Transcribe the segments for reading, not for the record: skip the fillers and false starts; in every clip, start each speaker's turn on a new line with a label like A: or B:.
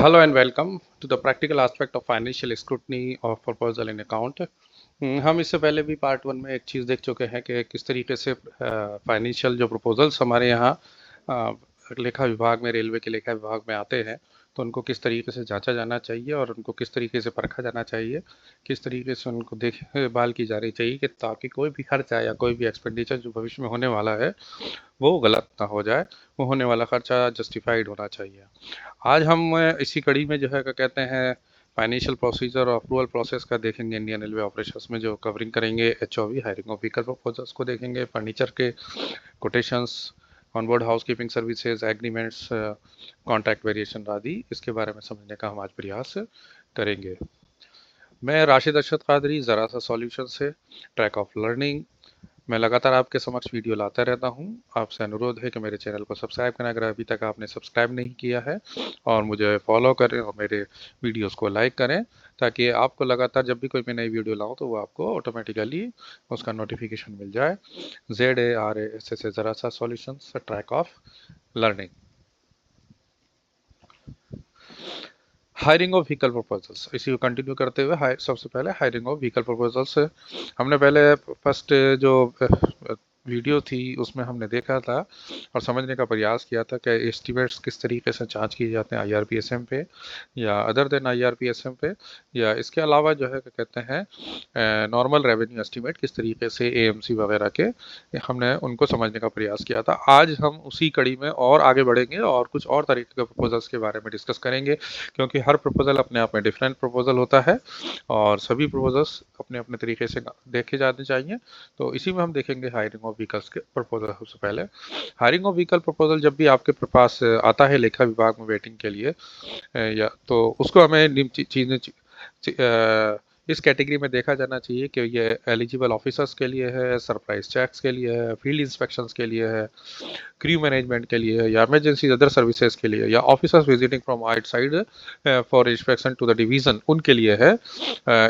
A: Hello and welcome to the practical aspect of financial scrutiny of proposal in account। हम इससे पहले भी part one में एक चीज़ देख चुके हैं कि किस तरीके से फाइनेंशियल जो प्रपोजल्स हमारे यहाँ अ, लेखा विभाग में, रेलवे के लेखा विभाग में आते हैं, तो उनको किस तरीके से जांचा जाना चाहिए और उनको किस तरीके से परखा जाना चाहिए, किस तरीके से उनको देखभाल की जानी चाहिए कि ताकि कोई भी खर्चा या कोई भी एक्सपेंडिचर जो भविष्य में होने वाला है वो गलत ना हो जाए, वो होने वाला खर्चा जस्टिफाइड होना चाहिए। आज हम इसी कड़ी में जो है क्या कहते हैं फाइनेंशियल प्रोसीजर और अप्रूवल प्रोसेस का देखेंगे। इंडियन रेलवे ऑपरेशंस में जो कवरिंग करेंगे एचओवी, हायरिंग ऑफ व्हीकल प्रपोजल्स को देखेंगे, फर्नीचर के quotations, onboard housekeeping services agreements, contract variation आदि इसके बारे में समझने का हम आज प्रयास करेंगे। मैं राशिद अरशद कादरी, ज़रा सा सॉल्यूशन से ट्रैक ऑफ लर्निंग। मैं लगातार आपके समक्ष वीडियो लाता रहता हूं। आपसे अनुरोध है कि मेरे चैनल को सब्सक्राइब करें अगर अभी तक आपने सब्सक्राइब नहीं किया है, और मुझे फॉलो करें और मेरे वीडियोस को लाइक करें, ताकि आपको लगातार जब भी कोई मैं नई वीडियो लाऊं तो वो आपको ऑटोमेटिकली उसका नोटिफिकेशन मिल जाए। ZARASS ज़रा सा solutions, track of learning. Hiring of vehicle proposals, इसी को कंटिन्यू करते हुए सबसे पहले हायरिंग ऑफ व्हीकल प्रपोजल्स हमने पहले फर्स्ट जो वीडियो थी उसमें हमने देखा था और समझने का प्रयास किया था कि एस्टिमेट्स किस तरीके से जांच किए जाते हैं IRPSM पे या अदर देन IRPSM पे, या इसके अलावा जो है क्या कहते हैं नॉर्मल रेवेन्यू एस्टिमेट किस तरीके से AMC वगैरह के, हमने उनको समझने का प्रयास किया था। आज हम उसी कड़ी में और आगे बढ़ेंगे और कुछ और तरीके के प्रपोजल्स के बारे में डिस्कस करेंगे, क्योंकि हर प्रपोजल अपने आप में डिफरेंट प्रपोजल होता है और सभी प्रपोजल्स अपने अपने तरीके से देखे जाने चाहिए। तो इसी में हम देखेंगे हायरिंग ऑफ व्हीकल्स के प्रपोजल। सबसे पहले हायरिंग ऑफ व्हीकल प्रपोजल जब भी आपके पास आता है लेखा विभाग में वेटिंग के लिए, या तो उसको हमें निम्न चीज़ें इस कैटेगरी में देखा जाना चाहिए कि ये एलिजिबल ऑफिसर्स के लिए है, सरप्राइज चेक्स के लिए है, फील्ड इंस्पेक्शंस के लिए है, क्रू मैनेजमेंट के लिए, या इमरजेंसी अदर सर्विसेज के लिए, या officers visiting from outside for inspection to the division, उनके लिए है।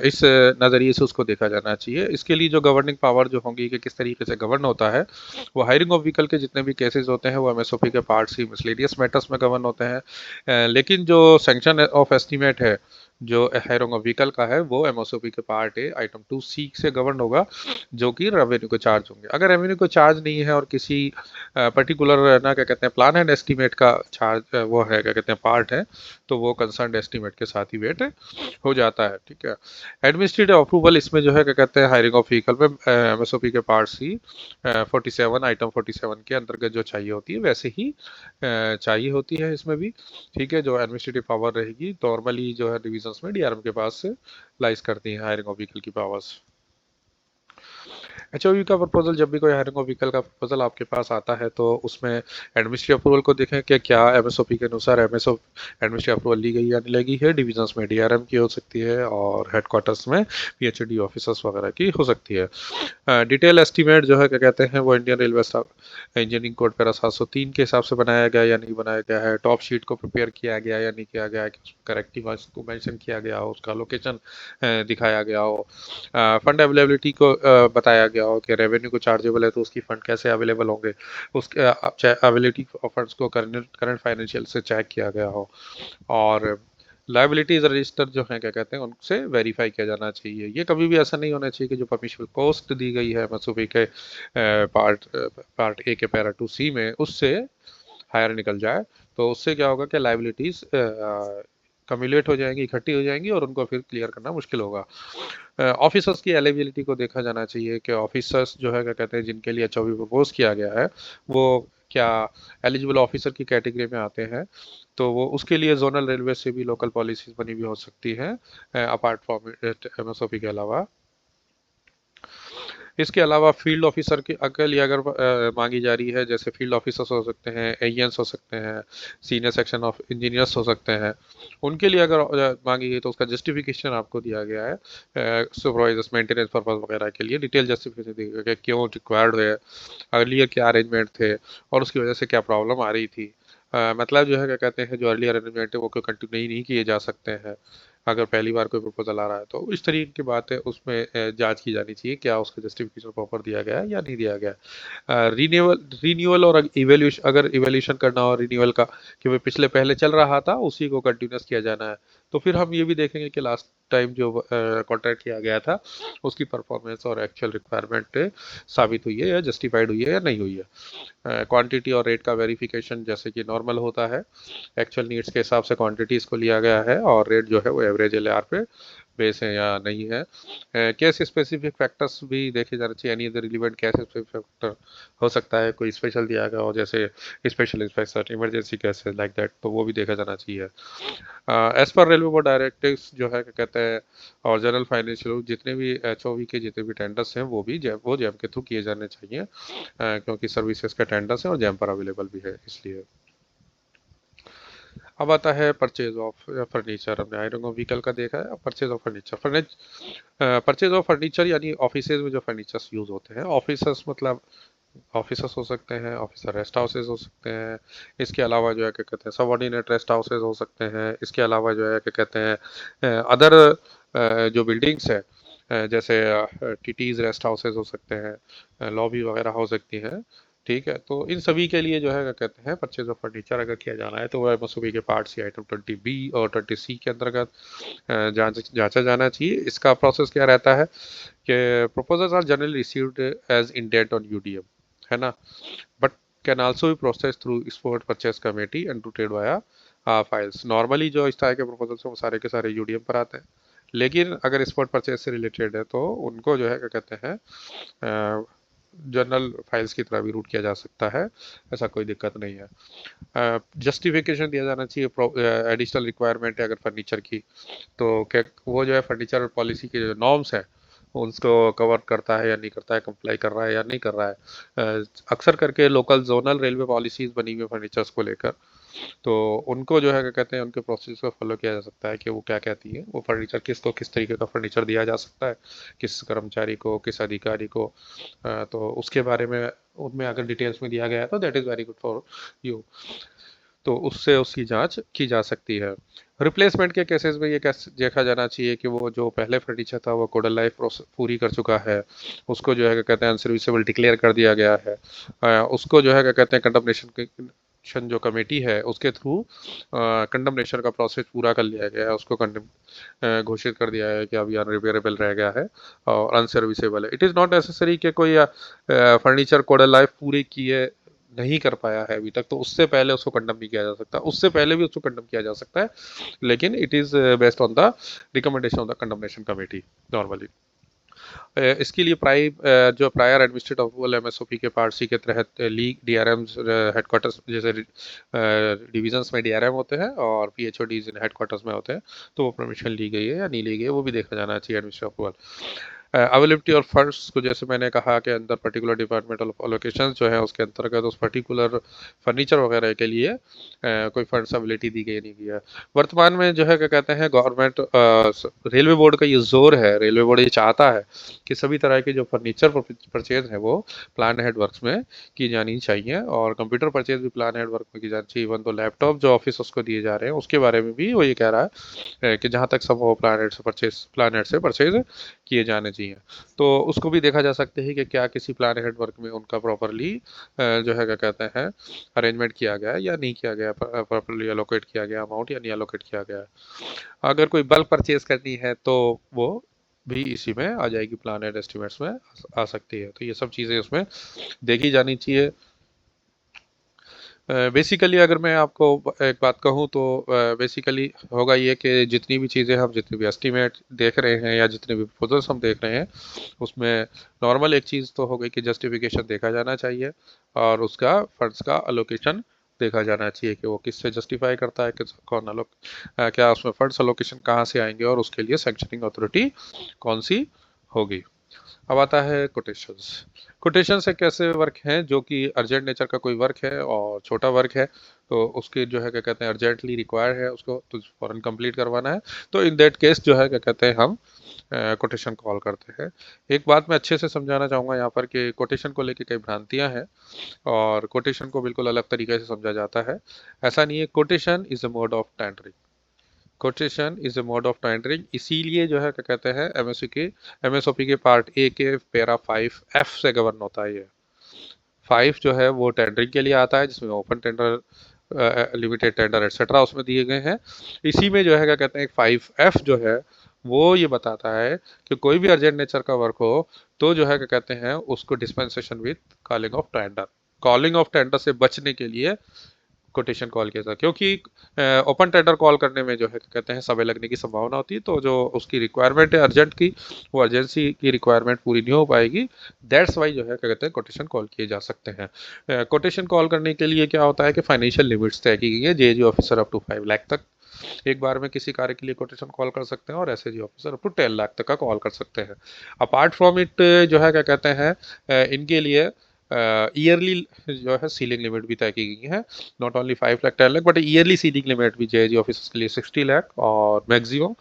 A: इस नज़रिए से उसको देखा जाना चाहिए। इसके लिए जो गवर्निंग पावर जो होंगी कि किस तरीके से गवर्न होता है, वो हायरिंग ऑफ व्हीकल के जितने भी केसेस होते हैं वो MSOP के पार्ट सी मिसलेनियस मैटर्स में गवर्न होते हैं। लेकिन जो सैंक्शन ऑफ एस्टीमेट है जो हायरिंग ऑफ व्हीकल का है, वो MSOP के पार्ट A आइटम 2C से गवर्न होगा, जो कि रेवेन्यू को चार्ज होंगे। अगर रेवेन्यू को चार्ज नहीं है और किसी पर्टिकुलर ना क्या कहते हैं प्लान एंड एस्टीमेट का चार्ज वो है क्या कहते हैं पार्ट है, तो वो कंसर्न एस्टीमेट के साथ ही वेट हो जाता है। ठीक है। एडमिनिस्ट्रेटिव अप्रूवल इसमें जो है क्या कहते हैं हायरिंग ऑफ व्हीकल में MSOP के पार्ट C 47 आइटम 47 के अंतर्गत जो चाहिए होती है वैसे ही चाहिए होती है इसमें भी। ठीक है। जो एडमिनिस्ट्रेटिव पावर रहेगी नॉर्मली जो है डिविजन्स में DRM के पास से लाइज करती है हायरिंग ऑफ व्हीकल की पावर्स। HOV का प्रपोजल, जब भी कोई हायरिंग ऑफ व्हीकल का प्रपोजल आपके पास आता है तो उसमें एडमिनिस्ट्रेटिव अप्रूवल को देखें कि क्या MSOP के अनुसार एडमिनिस्ट्रेटिव अप्रूवल ली गई या नहीं लगी है। डिविजन्स में DRM की हो सकती है और हेडक्वार्टर्स में PHD ऑफिसर्स वगैरह की हो सकती है। डिटेल एस्टीमेट जो है क्या कहते हैं वो Indian railway staff engineering code para 703 के हिसाब से बनाया गया या नहीं बनाया गया है, टॉप शीट को प्रिपेयर किया गया या नहीं किया गया है, कि उसमें करेक्टिव को मेंशन किया गया हो, उसका लोकेशन दिखाया गया हो, फंड अवेलेबिलिटी को बताया गया हो कि रेवेन्यू को चार्जेबल है तो उसकी फंड कैसे अवेलेबल होंगे, उसके अवेलेबिलिटी ऑफ फंड्स को करंट फाइनेंशियल से चेक किया गया हो, और लाइबिलिटीज रजिस्टर जो है क्या कहते हैं उनसे वेरीफाई किया जाना चाहिए। ये कभी भी ऐसा नहीं होना चाहिए कि जो परमिशनल कॉस्ट दी गई है MSOP के पार्ट A के पैरा 2C में उससे हायर निकल जाए, तो उससे क्या होगा कि लाइबिलिटीज कम्युलेट हो जाएंगी, इकट्ठी हो जाएंगी और उनको फिर क्लियर करना मुश्किल होगा। ऑफिसर्स की एलिजिबिलिटी को देखा जाना चाहिए कि ऑफिसर्स जो है क्या कहते हैं जिनके लिए HOV प्रपोज किया गया है वो क्या एलिजिबल ऑफिसर की कैटेगरी में आते हैं, तो वो उसके लिए जोनल रेलवे से भी लोकल पॉलिसीज बनी हुई हो सकती हैं अपार्ट फ्रॉम MSOP के अलावा। इसके अलावा फील्ड ऑफिसर की अकल अगर मांगी जा रही है, जैसे फील्ड ऑफिसर्स हो सकते हैं, AENs हो सकते हैं, सीनियर सेक्शन ऑफ इंजीनियर्स हो सकते हैं, उनके लिए अगर मांगी गई तो उसका जस्टिफिकेशन आपको दिया गया है। सुपरवाइजर्स मेंटेनेंस पर्पज वगैरह के लिए डिटेल जस्टिफिकेशन दिया गया कि क्यों रिक्वायर्ड है, अर्लियर क्या अरेंजमेंट थे और उसकी वजह से क्या प्रॉब्लम आ रही थी। मतलब जो है क्या कहते हैं जो अर्लियर अरेंजमेंट है वो क्यों कंटिन्यू नहीं किए जा सकते हैं। अगर पहली बार कोई प्रपोजल आ रहा है तो इस तरीके की बात है, उसमें जांच की जानी चाहिए क्या उसका जस्टिफिकेशन प्रॉपर दिया गया है या नहीं दिया गया है। रिन्यूअल और इवेल्यूशन, अगर इवेल्यूशन करना हो रिन्यूअल का कि भाई पिछले पहले चल रहा था उसी को कंटिन्यूस किया जाना है, तो फिर हम ये भी देखेंगे कि लास्ट टाइम जो कॉन्ट्रैक्ट किया गया था उसकी परफॉर्मेंस और एक्चुअल रिक्वायरमेंट साबित हुई है या जस्टिफाइड हुई है या नहीं हुई है। क्वांटिटी और रेट का वेरिफिकेशन जैसे कि नॉर्मल होता है, एक्चुअल नीड्स के हिसाब से क्वांटिटीज को लिया गया है और रेट जो है वो एवरेज एलआर पे बेस है या नहीं है। केस स्पेसिफिक फैक्टर्स भी देखे जाना चाहिए, any other relevant case specific factor हो सकता है कोई स्पेशल दिया गया हो, जैसे special inspection emergency cases like that, तो वो भी देखा जाना चाहिए। As per railway board directives जो है क्या कहते हैं और जनरल फाइनेंशियल जितने भी एचओवी के जितने भी टेंडर्स हैं वो भी जैम के थ्रू किए जाने चाहिए, क्योंकि सर्विसेज के टेंडर्स हैं और जैम पर अवेलेबल भी है इसलिए। अब आता है परचेज ऑफ फर्नीचर। हमने आयरन ऑफ व्हीकल का देखा है, अब purchase of furniture. Purchase of furniture यानी ऑफिसेज में जो फर्नीचर्स यूज होते हैं, ऑफिसर्स मतलब ऑफिसर्स हो सकते हैं, ऑफिसर रेस्ट हाउसेज हो सकते हैं, इसके अलावा जो है क्या कहते हैं सबऑर्डिनेट रेस्ट हाउसेज हो सकते हैं, इसके अलावा जो है क्या कहते हैं अदर जो बिल्डिंग्स है जैसे टीटीज रेस्ट हाउसेज हो सकते हैं, लॉबी वगैरह हो सकती हैं। ठीक है, तो इन सभी के लिए जो है क्या कहते हैं परचेज ऑफ फर्नीचर अगर किया जाना है तो वह एमएसओपी के पार्ट सी आइटम 20B और 20C के अंतर्गत जांचा जाना चाहिए। इसका प्रोसेस क्या रहता है कि proposals are generally received as indent on UDM, है ना, but can also be processed through export purchase committee and routed via files। Normally जो इस तरह के proposals हैं वो सारे के सारे यूडीएम पर आते हैं, लेकिन अगर स्पॉट परचेज से रिलेटेड है तो उनको जो है क्या कहते हैं जर्नल फाइल्स की तरह भी रूट किया जा सकता है, ऐसा कोई दिक्कत नहीं है। जस्टिफिकेशन दिया जाना चाहिए, एडिशनल रिक्वायरमेंट है अगर फर्नीचर की तो क्या वो जो है फर्नीचर पॉलिसी के जो नॉर्म्स है उसको कवर करता है या नहीं करता है, कंप्लाई कर रहा है या नहीं कर रहा है। अक्सर करके लोकल जोनल रेलवे पॉलिसीज बनी हुई है फर्नीचर्स को लेकर, तो उनको जो है क्या कहते हैं उनके प्रोसेस को फॉलो किया जा सकता है कि वो क्या कहती है, वो फर्नीचर किसको किस तरीके का फर्नीचर दिया जा सकता है, किस कर्मचारी को किस अधिकारी को। तो उसके बारे में उनमें अगर डिटेल्स में दिया गया है तो that is very good for you, तो उससे उसकी जांच की जा सकती है। रिप्लेसमेंट के केसेस में ये कैसे देखा जाना चाहिए कि वो जो पहले फर्नीचर था वो कोडल लाइफ पूरी कर चुका है, उसको जो है क्या कहते हैं अनसर्विसेबल डिक्लेयर कर दिया गया है, उसको जो है क्या कहते हैं कंडमनेशन जो कमेटी है उसके थ्रू कंडमनेशन का प्रोसेस पूरा कर लिया गया है, उसको कंडम घोषित कर दिया है कि अभी अनरिपेयरेबल रह गया है और अनसर्विसेबल है। इट इज़ नॉट नेसेसरी कि कोई फर्नीचर कोडल लाइफ पूरी किए नहीं कर पाया है अभी तक तो उससे पहले उसको कंडम नहीं किया जा सकता, उससे पहले भी उसको कंडम किया जा सकता है, लेकिन it is based on the recommendation of the condemnation committee normally. इसके लिए जो प्रायर एडमिनिस्ट्रेटिव अप्रूवल एमएसओपी के पार्ट सी के तहत लीग डीआरएम्स हेडक्वार्टर्स जैसे डिविजन्स में डीआरएम होते हैं और पीएचओडीज इन हेडक्वार्टर्स में होते हैं, तो वो परमिशन ली गई है या नहीं ली गई है वो भी देखा जाना चाहिए एडमिनिस्ट्रेटिव अप्रूवल। अवेलेबिलिटी और फंड्स को जैसे मैंने कहा कि अंदर पर्टिकुलर डिपार्टमेंटल अलोकेशन जो है उसके अंतर्गत उस पर्टिकुलर फर्नीचर वगैरह के लिए कोई फंड्स अवेलेबिलिटी दी गई नहीं गई है। वर्तमान में जो है क्या कहते हैं गवर्नमेंट रेलवे बोर्ड का ये जोर है, रेलवे बोर्ड ये चाहता है कि सभी तरह के जो फर्नीचर परचेज है वो प्लान हेड वर्क्स में की जानी चाहिए और कंप्यूटर परचेज भी प्लान हेड वर्क में की जानी चाहिए। इवन तो लैपटॉप जो ऑफिस उसको दिए जा रहे हैं उसके बारे में भी वो ये कह रहा है कि जहाँ तक संभव प्लान हेड से परचेज किए जाने चाहिए। तो उसको भी देखा जा सकता है कि क्या किसी प्लान हेड वर्क में उनका प्रॉपरली जो है क्या कहते हैं अरेंजमेंट किया गया है या नहीं किया गया, प्रॉपरली एलोकेट किया गया अमाउंट या नहीं एलोकेट किया गया है। अगर कोई बल्क परचेज करनी है तो वो भी इसी में आ जाएगी, प्लान एंड एस्टिमेट्स में आ सकती है, तो ये सब चीज़ें उसमें देखी जानी चाहिए। बेसिकली अगर मैं आपको एक बात कहूँ तो बेसिकली होगा ये कि जितनी भी चीज़ें हम जितनी भी एस्टिमेट देख रहे हैं या जितने भी प्रपोजल्स हम देख रहे हैं उसमें नॉर्मल एक चीज़ तो हो गई कि जस्टिफिकेशन देखा जाना चाहिए और उसका फंड्स का अलोकेशन देखा जाना चाहिए कि वो किससे जस्टिफाई करता है कि क्या उसमें फंड्स अलोकेशन कहाँ से आएंगे और उसके लिए सैंक्शनिंग अथॉरिटी कौन सी होगी। अब आता है कोटेशंस। कोटेशंस एक ऐसे वर्क हैं जो कि अर्जेंट नेचर का कोई वर्क है और छोटा वर्क है, तो उसके जो है क्या कहते हैं अर्जेंटली रिक्वायर्ड है उसको तो फौरन कंप्लीट करवाना है, तो इन दैट केस जो है क्या कहते हैं हम कोटेशन कॉल करते हैं। एक बात मैं अच्छे से समझाना चाहूँगा यहाँ पर कि कोटेशन को लेके कई भ्रांतियाँ हैं और कोटेशन को बिल्कुल अलग तरीके से समझा जाता है। ऐसा नहीं है, quotation is a mode of tendering. Quotation is a mode of tendering, इसीलिए जो है क्या कहते हैं एमएसओपी के पार्ट ए के पैरा 5 F से गवर्न होता है ये। 5 जो है वो टेंडरिंग के लिए आता है, जिसमें open tender, limited tender etcetera उसमें दिए गए हैं। इसी में जो है क्या कहते हैं 5F जो है वो ये बताता है कि कोई भी अर्जेंट नेचर का वर्क हो तो जो है क्या कहते हैं उसको dispensation with calling of tender, calling of tender से बचने के लिए कोटेशन कॉल किया था, क्योंकि ओपन टेंडर कॉल करने में जो है कहते हैं समय लगने की संभावना होती है, तो जो उसकी रिक्वायरमेंट है अर्जेंट की, वो अर्जेंसी की रिक्वायरमेंट पूरी नहीं हो पाएगी। दैट्स वाई जो है क्या कहते हैं कोटेशन कॉल किए जा सकते हैं। कोटेशन कॉल करने के लिए क्या होता है कि फाइनेंशियल लिमिट्स तय की गई है, JAG officer up to 5 lakh तक एक बार में किसी कार्य के लिए कोटेशन कॉल कर सकते हैं, और SAG officer up to 10 lakh तक का कॉल कर सकते हैं। अपार्ट फ्रॉम इट जो है क्या कहते हैं इनके लिए ईयरली जो है सीलिंग लिमिट भी तय की गई है, not only 5 lakh 10 lakh, but yearly ceiling limit भी जेएजी ऑफिसर्स के लिए 60 लाख और मैक्सिमम,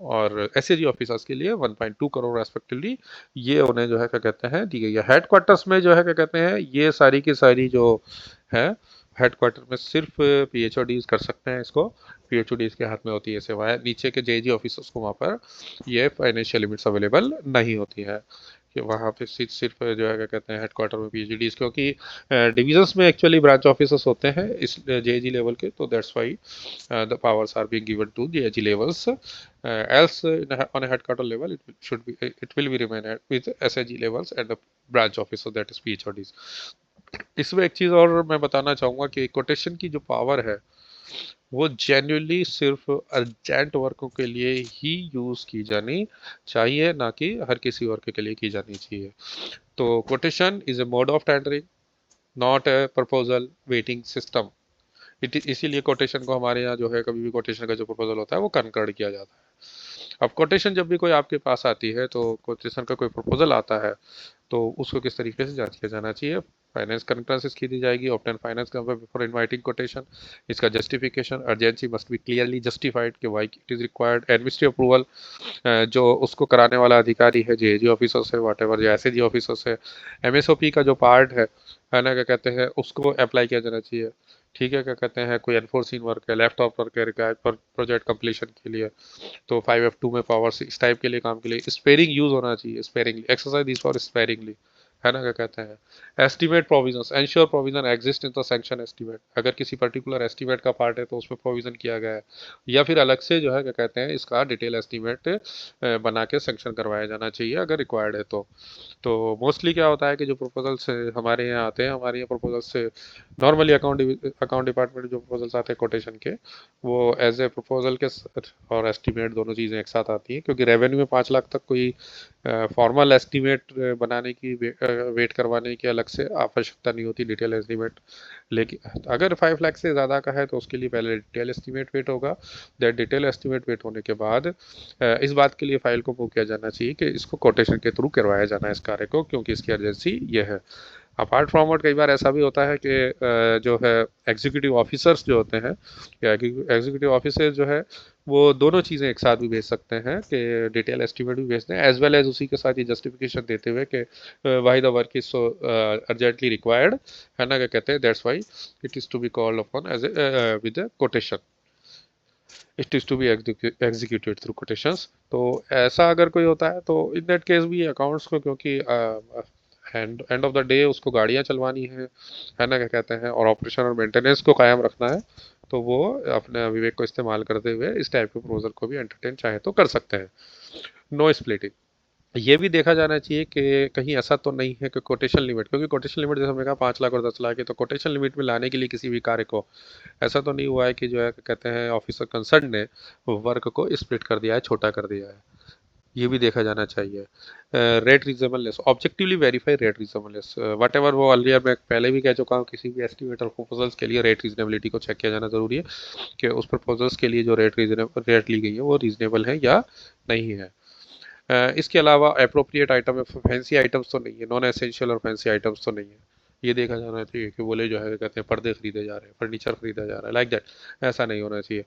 A: और एसएजी ऑफिसर्स के लिए 1.2 करोड़ रेस्पेक्टिवली, ये उन्हें जो है क्या कहते हैं दी गई है। हेडक्वार्टर्स में जो है क्या कहते हैं ये सारी की सारी जो है हेडक्वार्टर में सिर्फ पीएचओडीज कर सकते हैं इसको, पीएचओडीज के हाथ में होती है सेवाएं, नीचे के जेजी ऑफिसर्स को वहाँ पर ये फाइनेंशियल लिमिट्स अवेलेबल नहीं होती है कि वहाँ पे सिर्फ जो है क्या कहते हैं हेडक्वार्टर में पीएचडीज, क्योंकि डिविजन्स में एक्चुअली ब्रांच ऑफिसर्स होते हैं इस जेजी लेवल के, तो that's why the powers are being given to the AG levels. Else, on a headquarter level, it will be remain with SAG levels and the branch officer, that is PHODs. इसमें एक चीज और मैं बताना चाहूंगा कि कोटेशन की जो पावर है वो जेन्युइनली सिर्फ अर्जेंट वर्कों के लिए ही यूज की जानी चाहिए, ना कि हर किसी वर्क के लिए की जानी चाहिए। तो quotation is a mode of tendering, not a proposal waiting system. इसीलिए कोटेशन को हमारे यहाँ जो है कभी भी कोटेशन का जो प्रपोजल होता है वो कनकर्ड किया जाता है। अब कोटेशन जब भी कोई आपके पास आती है तो कोटेशन का कोई प्रपोजल आता है तो उसको किस तरीके से जांच किया जाना चाहिए। फाइनेंस कंकरेंस इसकी दी जाएगी, obtain finance before inviting quotation, इसका justification, urgency must be clearly justified कि why it is required, administrative approval, जो उसको कराने वाला अधिकारी है जेएजी ऑफिसर से वाट एवर या एसएजी ऑफिसर से, एमएसओपी का जो पार्ट है ना क्या कहते हैं उसको अप्लाई किया जाना चाहिए। ठीक है क्या कहते हैं कोई एनफोर्सिंग वर्क है, लेफ्ट ऑफ वर्क है रिक्वायर्ड पर प्रोजेक्ट कंप्लीशन के लिए, तो 5F2 में पावर्स इस टाइप के लिए काम के लिए स्पेयरिंग यूज होना चाहिए, स्पेयरिंगली एक्सरसाइज दिस फॉर स्पेयरिंगली, है ना क्या कहते हैं। Estimate provisions, ensure provision exist in the sanction estimate, अगर किसी पर्टिकुलर एस्टिमेट का पार्ट है तो उसमें प्रोविजन किया गया है, या फिर अलग से जो है क्या कहते हैं इसका डिटेल एस्टिमेट बना के सैंक्शन करवाया जाना चाहिए अगर रिक्वायर्ड है तो मोस्टली क्या होता है कि जो प्रपोजल्स हमारे यहाँ आते हैं, हमारे यहाँ प्रपोजल्स से नॉर्मली अकाउंट डिपार्टमेंट जो प्रपोजल्स आते हैं कोटेशन के, वो एज ए प्रपोजल के और एस्टिमेट दोनों चीज़ें एक साथ आती हैं, क्योंकि रेवेन्यू में 5 लाख तक कोई फॉर्मल एस्टिमेट बनाने की वेट करवाने की अलग से आवश्यकता नहीं होती, डिटेल एस्टिमेट। लेकिन अगर 5 लाख से ज़्यादा का है तो उसके लिए पहले डिटेल एस्टिमेट वेट होगा। दैट डिटेल एस्टिमेट वेट होने के बाद इस बात के लिए फाइल को मूव किया जाना चाहिए कि इसको कोटेशन के थ्रू करवाया जाना है इस कार्य को, क्योंकि इसकी अर्जेंसी ये है। अपार्ट फ्रॉम इट कई बार ऐसा भी होता है कि जो है एग्जीक्यूटिव ऑफिसर्स जो होते हैं या एग्जीक्यूटिव ऑफिसर जो है वो दोनों चीज़ें एक साथ भी भेज सकते हैं कि डिटेल एस्टिमेट भी भेजते हैं एज वेल एज उसी के साथ ये जस्टिफिकेशन देते हुए कि why the work is so urgently required, है ना क्या कहते हैं, that's why it is to be called upon as a with a quotation, it is to be executed through quotations. तो ऐसा अगर कोई होता है तो इन दैट केस भी अकाउंट्स को, क्योंकि एंड ऑफ द डे उसको गाड़ियाँ चलवानी है ना क्या कहते हैं, और ऑपरेशन और मेंटेनेंस को कायम रखना है, तो वो अपने विवेक को इस्तेमाल करते हुए इस टाइप के प्रपोजल को भी एंटरटेन चाहे तो कर सकते हैं। नो स्प्लिटिंग, ये भी देखा जाना चाहिए कि कहीं ऐसा तो नहीं है कि कोटेशन लिमिट, क्योंकि कोटेशन लिमिट जैसे हमने कहा 5 लाख और 10 लाख है, तो कोटेशन लिमिट में लाने के लिए किसी भी कार्य को ऐसा तो नहीं हुआ है कि जो है कहते हैं ऑफिसर कंसर्न ने वर्क को स्प्लिट कर दिया है, छोटा कर दिया है, ये भी देखा जाना चाहिए। Rate reasonableness, objectively verify rate reasonableness, what ever वो अर्लियर मैं पहले भी कह चुका हूँ, किसी भी एस्टिमेट और प्रपोजल्स के लिए रेट रीजनेबिलिटी को चेक किया जाना जरूरी है कि उस प्रपोजल्स के लिए जो रेट ली गई है वो रीजनेबल है या नहीं है। इसके अलावा अप्रोप्रिएट आइटम, फैंसी आइटम्स तो नहीं है, नॉन एसेंशियल और फैंसी आइटम्स तो नहीं है, ये देखा जाना चाहिए कि बोले जो है कहते हैं पर्दे खरीदे जा रहे हैं, फर्नीचर खरीदा जा रहा है, लाइक दैट, ऐसा नहीं होना चाहिए।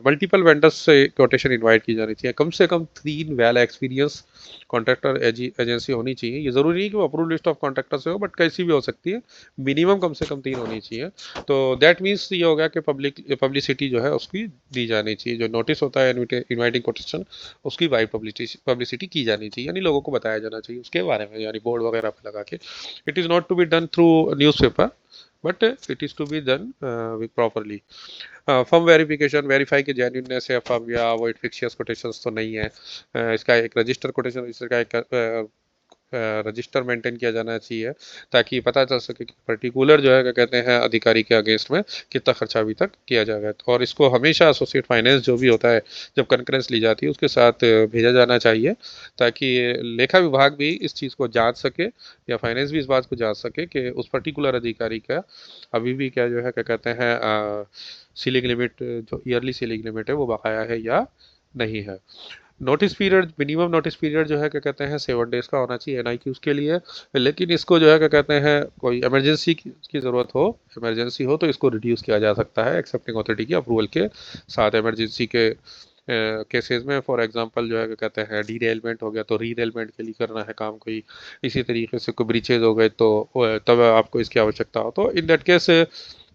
A: मल्टीपल वेंडर्स से कोटेशन इनवाइट की जानी चाहिए, कम से कम 3 वेल एक्सपीरियंस कॉन्ट्रैक्टर एजेंसी होनी चाहिए। ये ज़रूरी नहीं कि वो अप्रूव लिस्ट ऑफ कॉन्ट्रैक्टर से हो, बट कैसी भी हो सकती है, मिनिमम कम से कम 3 होनी चाहिए। तो दैट मीन्स ये हो गया कि पब्लिसिटी जो है उसकी दी जानी चाहिए। जो नोटिस होता है इनवाइटिंग कोटेशन, उसकी वाइड पब्लिसिटी की जानी चाहिए, यानी लोगों को बताया जाना चाहिए उसके बारे में, यानी बोर्ड वगैरह पे लगा के। It is not to be done through newspaper, but it is to be done properly. Firm verification, verify की जेन्युइननेस है फर्म, या वो फिक्शियस कोटेशंस तो नहीं है। इसका एक रजिस्टर कोटेशन रजिस्टर का एक रजिस्टर मेंटेन किया जाना चाहिए, ताकि पता चल सके कि पर्टिकुलर जो है क्या कहते हैं अधिकारी के अगेंस्ट में कितना खर्चा अभी तक किया जा रहा है। और इसको हमेशा एसोसिएट फाइनेंस जो भी होता है, जब कंकरेंस ली जाती है उसके साथ भेजा जाना चाहिए, ताकि लेखा विभाग भी इस चीज़ को जांच सके, या फाइनेंस भी इस बात को जांच सके कि उस पर्टिकुलर अधिकारी का अभी भी क्या जो है क्या कहते हैं सीलिंग लिमिट, जो ईयरली सीलिंग लिमिट है वो बकाया है या नहीं है। Notice period, minimum notice period जो है क्या कहते हैं 7 डेज का होना चाहिए एनआई की उसके लिए। लेकिन इसको जो है क्या कहते हैं कोई इमरजेंसी की ज़रूरत हो, इमरजेंसी हो, तो इसको रिड्यूस किया जा सकता है एक्सेप्टिंग अथॉरिटी की अप्रूवल के साथ। इमरजेंसी के केसेस में फॉर एग्जांपल जो है क्या कहते हैं डीरेलमेंट हो गया तो रीरेलमेंट के लिए करना है काम कोई, इसी तरीके से कोई ब्रीचेज हो गए तो तब आपको इसकी आवश्यकता हो, तो इन दैट केस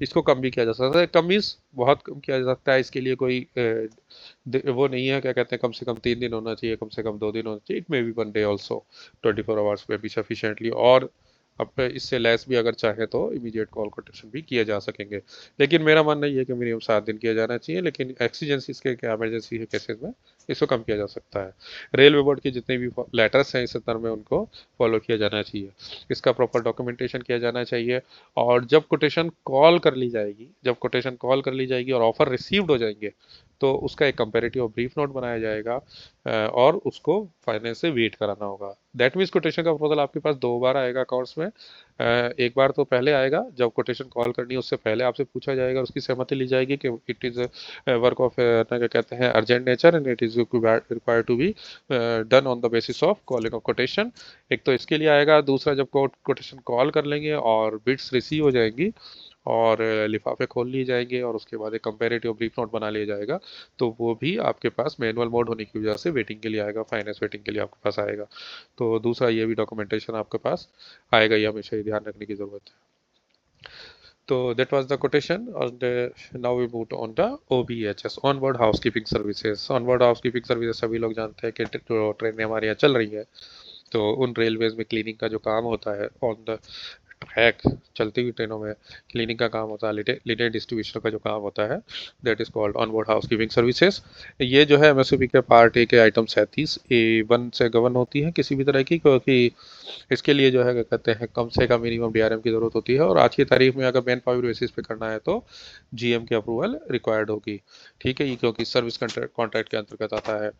A: इसको कम भी किया जा सकता है। कम मीन्स बहुत कम किया जा सकता है, इसके लिए कोई वो नहीं है क्या कहते हैं कम से कम 3 दिन होना चाहिए, कम से कम 2 दिन होना चाहिए। It may be 1 day also, 24 hours में भी सफिशिएंटली। और अब इससे लेस भी अगर चाहे तो इमीडिएट कॉल कोटेशन भी किए जा सकेंगे। लेकिन मेरा मानना ये है कि मिनिमम 7 दिन किया जाना चाहिए, लेकिन एक्सीजेंसीज के क्या इमरजेंसी के केसेस में इसको कम किया जा सकता है। रेलवे बोर्ड के जितने भी लेटर्स हैं इस संदर्भ में उनको फॉलो किया जाना चाहिए, इसका प्रॉपर डॉक्यूमेंटेशन किया जाना चाहिए। और जब कोटेशन कॉल कर ली जाएगी, जब कोटेशन कॉल कर ली जाएगी और ऑफर रिसीव्ड हो जाएंगे, तो उसका एक कंपेरेटिव और ब्रीफ नोट बनाया जाएगा, और उसको फाइनेंस से वेट कराना होगा। दैट मीन्स कोटेशन का प्रपोजल आपके पास 2 बार आएगा अकाउंट्स में। एक बार तो पहले आएगा जब कोटेशन कॉल करनी है, उससे पहले आपसे पूछा जाएगा, उसकी सहमति ली जाएगी कि इट इज़ वर्क ऑफ क्या कहते हैं urgent nature and it is required to be done on the basis of calling of quotation. एक तो इसके लिए आएगा, दूसरा जब कोटेशन कॉल कर लेंगे और बिड्स रिसीव हो जाएंगी और लिफाफे खोल लिए जाएंगे और उसके बाद एक कंपेरेटिव ब्रीफ नोट बना लिया जाएगा, तो वो भी आपके पास मैनुअल मोड होने की वजह से वेटिंग के लिए आएगा, फाइनेंस वेटिंग के लिए आपके पास आएगा। तो दूसरा ये भी डॉक्यूमेंटेशन आपके पास आएगा, ये हमेशा ही ध्यान रखने की ज़रूरत है। तो दैट वाज द कोटेशन। और now we move on the OBHS, on board housekeeping services. On board housekeeping services सभी लोग जानते हैं कि जो ट्रेनें हमारे यहाँ चल रही है, तो उन रेलवेज में क्लीनिंग का जो काम होता है ऑन द ट्रैक, चलती हुई ट्रेनों में क्लीनिंग का काम होता है, लिटर डिस्ट्रीब्यूशन का जो काम होता है, that is called on board housekeeping services. ये जो है MSOP के पार्ट ए के आइटम 37A1 से गवर्न होती है किसी भी तरह की, क्योंकि इसके लिए जो है क्या कहते हैं कम से कम मिनिमम DRM की ज़रूरत होती है, और आज की तारीख में अगर मैन पावर बेसिस पे करना है तो GM की अप्रूवल रिक्वायर्ड होगी। ठीक है, ये क्योंकि सर्विस कॉन्ट्रैक्ट के अंतर्गत आता है।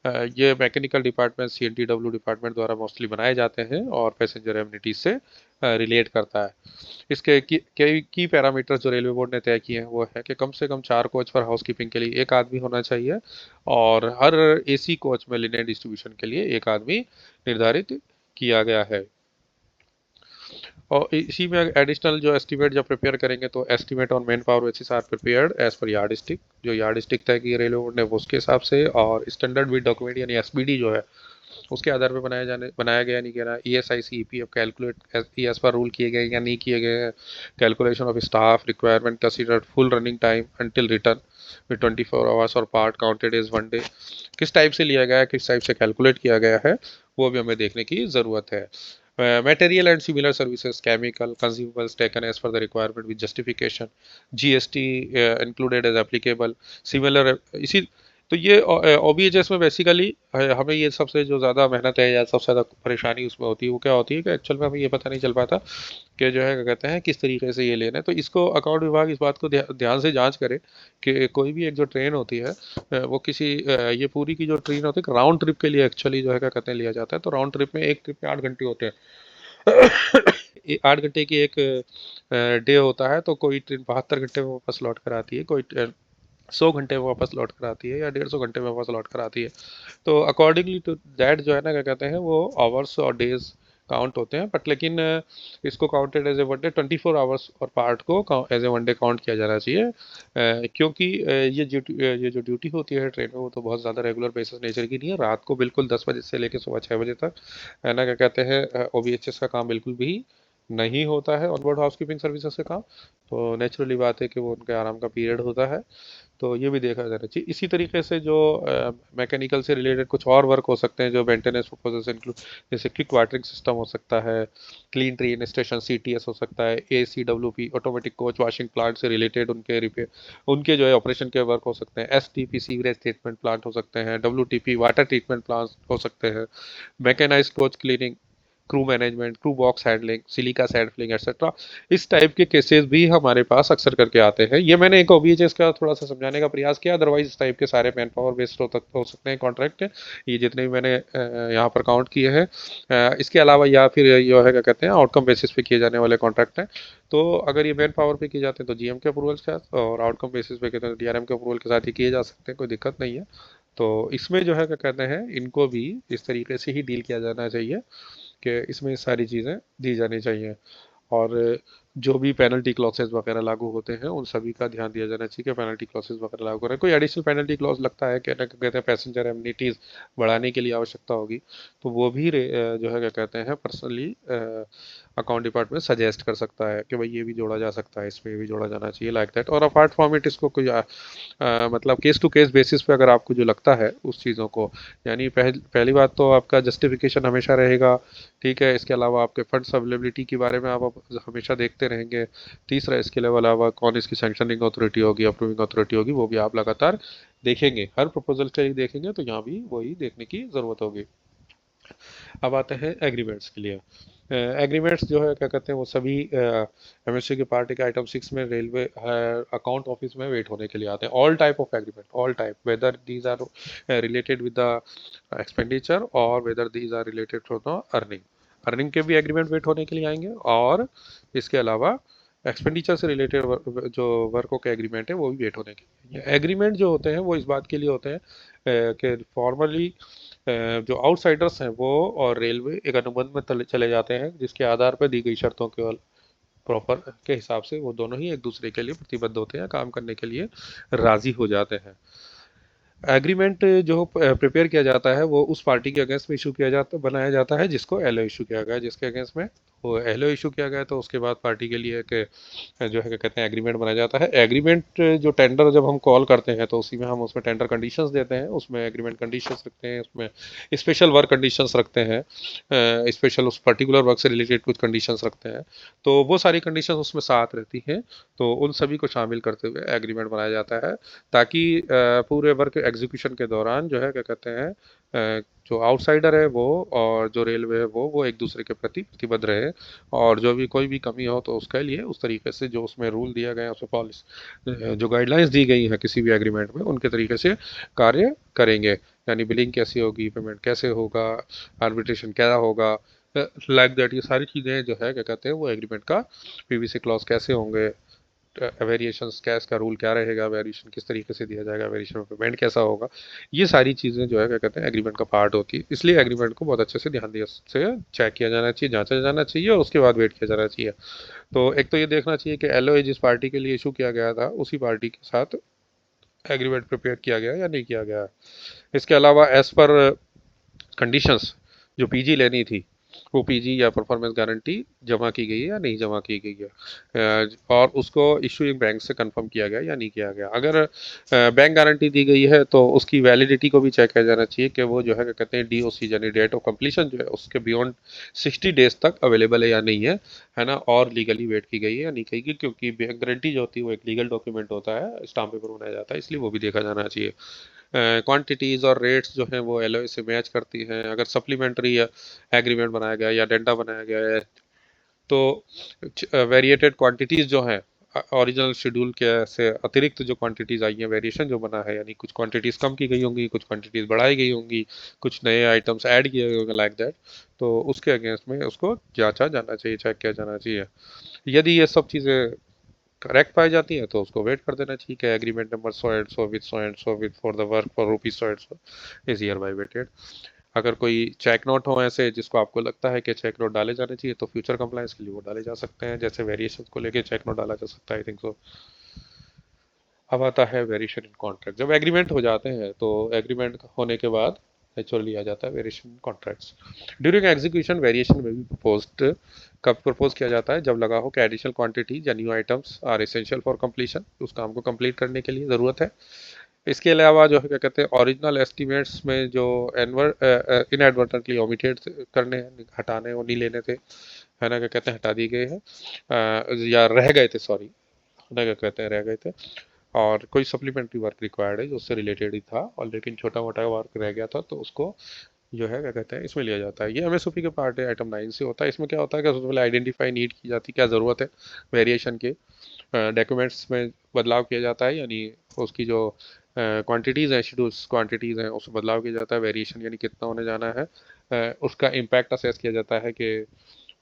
A: ये मैकेनिकल डिपार्टमेंट CNTW डिपार्टमेंट द्वारा मोस्टली बनाए जाते हैं और पैसेंजर एमिनिटीज से रिलेट करता है। इसके की पैरामीटर्स जो रेलवे बोर्ड ने तय किए हैं वो है कि कम से कम 4 कोच पर हाउसकीपिंग के लिए एक आदमी होना चाहिए, और हर AC कोच में लिनर डिस्ट्रीब्यूशन के लिए एक आदमी निर्धारित किया गया है। और इसी में एडिशनल जो एस्टीमेट जब प्रिपेयर करेंगे तो estimate on man power basis are prepared as per yardstick, जो यार्ड स्टिक तय की रेलवे बोर्ड ने वो उसके हिसाब से, और स्टैंडर्ड बिड डॉक्यूमेंट यानी SBD जो है उसके आधार पर बनाया गया, नहीं कह रहा ESIC EPF calculate as per rule किए गए या नहीं किए गए हैं। Calculation of staff requirement considered full running time until return with 24 hours और पार्ट काउंटेड एज 1 डे, किस टाइप से लिया गया है, किस टाइप से कैलकुलेट किया गया है, वो भी हमें देखने की ज़रूरत है। Material and similar services, chemical, consumables taken as per the requirement with justification, GST included as applicable, similar इसी। तो ये OBHS में बेसिकली हमें ये सबसे जो ज़्यादा मेहनत है या सबसे ज़्यादा परेशानी उसमें होती है वो क्या होती है कि एक्चुअल में हमें ये पता नहीं चल पाता कि जो है क्या कहते हैं किस तरीके से ये लेना है। तो इसको अकाउंट विभाग इस बात को ध्यान से जांच करे कि कोई भी एक जो ट्रेन होती है वो किसी ये पूरी की जो ट्रेन होती है राउंड ट्रिप के लिए एक्चुअली जो है क्या कहते हैं लिया जाता है। तो राउंड ट्रिप में एक ट्रिप में 8 घंटे होते हैं। 8 घंटे की एक डे होता है, तो कोई ट्रेन 72 घंटे में वापस लौट कर आती है, कोई 100 घंटे में वापस लौट कर आती है, या 150 घंटे में वापस लौट कर आती है। तो अकॉर्डिंगली टू दैट जो है ना क्या कहते हैं वो आवर्स और डेज काउंट होते हैं, बट लेकिन इसको counted as a one day 24 hours और पार्ट को as a one day count किया जाना चाहिए, क्योंकि ये जो ड्यूटी होती है ट्रेन में वो तो बहुत ज़्यादा रेगुलर बेसिस नेचर की नहीं है। रात को बिल्कुल 10 बजे से लेकर सुबह 6 बजे तक, है ना, क्या कहते हैं, OVHS का काम बिल्कुल भी नहीं होता है, ऑनबोर्ड हाउसकीपिंग सर्विसेज का काम। तो नेचुरली बात है कि वो उनके आराम का पीरियड होता है, तो ये भी देखा जाना चाहिए। इसी तरीके से जो मैकेनिकल से रिलेटेड कुछ और वर्क हो सकते हैं जो मेंटेनेंस पर्पजेस इंक्लूड, जैसे क्विक वाटरिंग सिस्टम हो सकता है, क्लीन ट्रेन स्टेशन CTS हो सकता है, ACWP automatic coach washing plant से रिलेटेड उनके रिपेयर, उनके जो है ऑपरेशन के वर्क हो सकते हैं, STP सीवरेज ट्रीटमेंट प्लांट हो सकते हैं, WTP वाटर ट्रीटमेंट प्लांट हो सकते हैं, mechanised coach cleaning, crew management, crew box handling, silica sampling etcetera. इस टाइप के केसेस भी हमारे पास अक्सर करके आते हैं। ये मैंने एक OVHS का थोड़ा सा समझाने का प्रयास किया, अदरवाइज इस टाइप के सारे मैन पावर बेस्ड हो सकते हैं कॉन्ट्रैक्ट, ये जितने भी मैंने यहाँ पर काउंट किए हैं। इसके अलावा या फिर ये है क्या कहते हैं आउटकम बेसिस पे किए जाने वाले कॉन्ट्रैक्ट हैं। तो अगर ये मैन पावर पे किए जाते हैं तो GM के अप्रूवल के साथ, और आउटकम बेसिस पे कहते हैं DRM के अप्रूवल के साथ ही किए जा सकते हैं, कोई दिक्कत नहीं है। तो इसमें जो है क्या कहते हैं इनको भी इस तरीके से ही डील किया जाना चाहिए कि इसमें सारी चीज़ें दी जानी चाहिए। और जो भी पेनल्टी क्लॉसेस वगैरह लागू होते हैं उन सभी का ध्यान दिया जाना चाहिए कि पेनल्टी क्लॉसेस वगैरह लागू करें। कोई एडिशनल पेनल्टी क्लॉज लगता है, कहना कहते हैं पैसेंजर एमिनिटीज़ बढ़ाने के लिए आवश्यकता होगी, तो वो भी जो है क्या कहते हैं पर्सनली अकाउंट डिपार्टमेंट सजेस्ट कर सकता है कि भाई ये भी जोड़ा जा सकता है, इसमें भी जोड़ा जाना चाहिए, लाइक दैट। और अपार्ट फ्रॉम इट इसको कोई मतलब केस टू केस बेसिस पे अगर आपको जो लगता है उस चीज़ों को, यानी पहली बात तो आपका जस्टिफिकेशन हमेशा रहेगा, ठीक है। इसके अलावा आपके फंड्स अवेलेबिलिटी के बारे में आप हमेशा देखते रहेंगे। तीसरा, इसके अलावा कौन इसकी सैंक्शनिंग अथॉरिटी होगी, अप्रूविंग अथॉरिटी होगी, वो भी आप लगातार देखेंगे। हर प्रपोजल के लिए देखेंगे तो यहाँ भी वही देखने की ज़रूरत होगी। अब आते हैं एग्रीमेंट्स के लिए। एग्रीमेंट्स जो है क्या कहते हैं वो सभी MSC के पार्ट के आइटम 6 में रेलवे अकाउंट ऑफिस में वेट होने के लिए आते हैं। All type of agreement, all type, whether these are related with the expenditure और whether these are related to the earning. Earning के भी एग्रीमेंट वेट होने के लिए आएंगे, और इसके अलावा एक्सपेंडिचर से रिलेटेड जो वर्कों के एग्रीमेंट है वो भी वेट होने के लिए। एग्रीमेंट जो होते हैं वो इस बात के लिए होते हैं कि फॉर्मली जो आउटसाइडर्स हैं वो और रेलवे एक अनुबंध में चले जाते हैं, जिसके आधार पर दी गई शर्तों के प्रॉपर के हिसाब से वो दोनों ही एक दूसरे के लिए प्रतिबद्ध होते हैं, काम करने के लिए राजी हो जाते हैं। एग्रीमेंट जो प्रिपेयर किया जाता है वो उस पार्टी के अगेंस्ट में इशू किया जाता बनाया जाता है जिसको एलओ इशू किया गया है, जिसके अगेंस्ट में वो एलओ इशू किया गया है, तो उसके बाद पार्टी के लिए कि जो है क्या कहते हैं एग्रीमेंट बनाया जाता है। एग्रीमेंट जो टेंडर जब हम कॉल करते हैं तो उसी में हम उसमें टेंडर कंडीशंस देते हैं, उसमें एग्रीमेंट कंडीशंस रखते हैं, उसमें स्पेशल वर्क कंडीशंस रखते हैं, स्पेशल उस पर्टिकुलर वर्क से रिलेटेड कुछ कंडीशंस रखते हैं। तो वो सारी कंडीशंस उसमें साथ रहती हैं, तो उन सभी को शामिल करते हुए एग्रीमेंट बनाया जाता है, ताकि पूरे वर्क एग्जीक्यूशन के दौरान जो है क्या कहते हैं जो आउटसाइडर है वो और जो रेलवे है वो एक दूसरे के प्रति प्रतिबद्ध रहे, और जो भी कोई भी कमी हो तो उसके लिए उस तरीके से जो उसमें रूल दिया गया है, उसमें पॉलिसी जो गाइडलाइंस दी गई है किसी भी एग्रीमेंट में, उनके तरीके से कार्य करेंगे। यानी बिलिंग कैसी होगी, पेमेंट कैसे होगा, आर्बिट्रेशन क्या होगा, लाइक दैट। ये सारी चीज़ें जो है क्या कहते हैं वो एग्रीमेंट का PVC क्लॉज कैसे होंगे, वेरिएशंस क्या, इसका रूल क्या रहेगा, वेरिएशन किस तरीके से दिया जाएगा, वेरिएशन में पेमेंट कैसा होगा, ये सारी चीज़ें जो है क्या कहते हैं एग्रीमेंट का पार्ट होती है। इसलिए एग्रीमेंट को बहुत अच्छे से ध्यान दिया से चेक किया जाना चाहिए, जांचा जाना चाहिए, और उसके बाद वेट किया जाना चाहिए। तो एक तो ये देखना चाहिए कि एलओए जिस पार्टी के लिए इशू किया गया था उसी पार्टी के साथ एग्रीमेंट प्रिपेयर किया गया या नहीं किया गया। इसके अलावा एज पर कंडीशंस जो पीजी लेनी थी वो पीजी या परफॉर्मेंस गारंटी जमा की गई है या नहीं जमा की गई है, और उसको इशूइंग बैंक से कंफर्म किया गया या नहीं किया गया। अगर बैंक गारंटी दी गई है तो उसकी वैलिडिटी को भी चेक किया जाना चाहिए कि वो जो है क्या कहते हैं DOC यानी डेट ऑफ कंप्लीशन जो है उसके बियॉन्ड 60 डेज तक अवेलेबल है या नहीं है ना, और लीगली वेट की गई है या नहीं की गई, क्योंकि बैंक गारंटी जो होती है वो एक लीगल डॉक्यूमेंट होता है, स्टाम्प पेपर बनाया जाता है, इसलिए वो भी देखा जाना चाहिए। क्वांटिटीज़ और रेट्स जो हैं वो एलओए से मैच करती हैं। अगर सप्लीमेंट्री एग्रीमेंट बनाया गया है या डेंडा बनाया गया है तो वेरिएटेड क्वांटिटीज़ जो हैं ओरिजिनल शेड्यूल के से अतिरिक्त जो क्वांटिटीज़ आई हैं, वेरिएशन जो बना है, यानी कुछ क्वांटिटीज़ कम की गई होंगी, कुछ क्वांटिटीज़ बढ़ाई गई होंगी, कुछ नए आइटम्स ऐड किए गए होंगे, लाइक दैट। तो उसके अगेंस्ट में उसको जांचा जाना चाहिए, चेक किया जाना चाहिए। यदि ये सब चीज़ें करेक्ट पाई जाती है तो उसको वेट कर देना चाहिए कि agreement number so and so with for the work for rupees so and so is hereby vetted. अगर कोई चेक नोट हो ऐसे जिसको आपको लगता है कि चेक नोट डाले जाने चाहिए तो फ्यूचर कंप्लायंस के लिए वो डाले जा सकते हैं, जैसे वेरिएशन को लेके चेक नोट डाला जा सकता है, आई थिंक सो। अब आता है वेरिएशन इन कॉन्ट्रैक्ट। जब एग्रीमेंट हो जाते हैं तो एग्रीमेंट होने के बाद नेचुरली आ जाता है variation in contracts. During execution variation में भी प्रपोज्ड कब प्रपोज किया जाता है, जब लगा हो कि एडिशनल क्वांटिटी या new items are essential for completion, उस काम को कंप्लीट करने के लिए ज़रूरत है। इसके अलावा जो है क्या कहते हैं ओरिजिनल एस्टिमेट्स में जो इनएडवर्टेंटली ओमिटेड करने हैं, हटाने और नहीं लेने थे, है ना क्या कहते हैं, हटा दिए गए हैं, या रह गए थे, सॉरी, है ना क्या कहते हैं, रह गए थे। और कोई सप्लीमेंट्री वर्क रिक्वायर्ड है जो उससे रिलेटेड ही था और लेकिन छोटा मोटा वर्क रह गया था तो उसको जो है क्या कहते हैं इसमें लिया जाता है। ये एमएसओपी के पार्ट है, आइटम 9 से होता है। इसमें क्या होता है कि सबसे पहले आइडेंटिफाई नीड की जाती है, क्या ज़रूरत है वेरिएशन के, डॉक्यूमेंट्स में बदलाव किया जाता है, यानी उसकी जो क्वांटिटीज़ हैं, शेड्यूल्स क्वांटिटीज़ हैं, उसमें बदलाव किया जाता है। वेरिएशन यानी कितना होने जाना है, उसका इम्पैक्ट असेस किया जाता है कि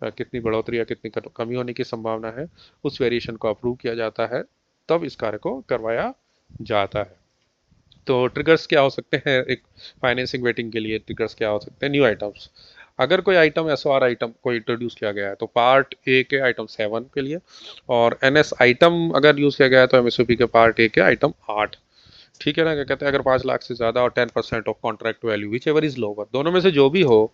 A: कितनी बढ़ोतरी या कितनी कमी होने की संभावना है, उस वेरिएशन को अप्रूव किया जाता है, तब इस कार्य को करवाया जाता है। तो ट्रिगर्स क्या हो सकते हैं एक फाइनेंसिंग वेटिंग के लिए? ट्रिगर्स क्या हो सकते हैं? न्यू आइटम्स, अगर कोई आइटम एसओआर आइटम को इंट्रोड्यूस किया गया है तो पार्ट ए के आइटम 7 के लिए, और एनएस आइटम अगर यूज किया गया है तो एमएसओपी के पार्ट ए के आइटम 8। ठीक है ना क्या कहते हैं, अगर 5 लाख से ज़्यादा और 10% of contract value which ever is lower, दोनों में से जो भी हो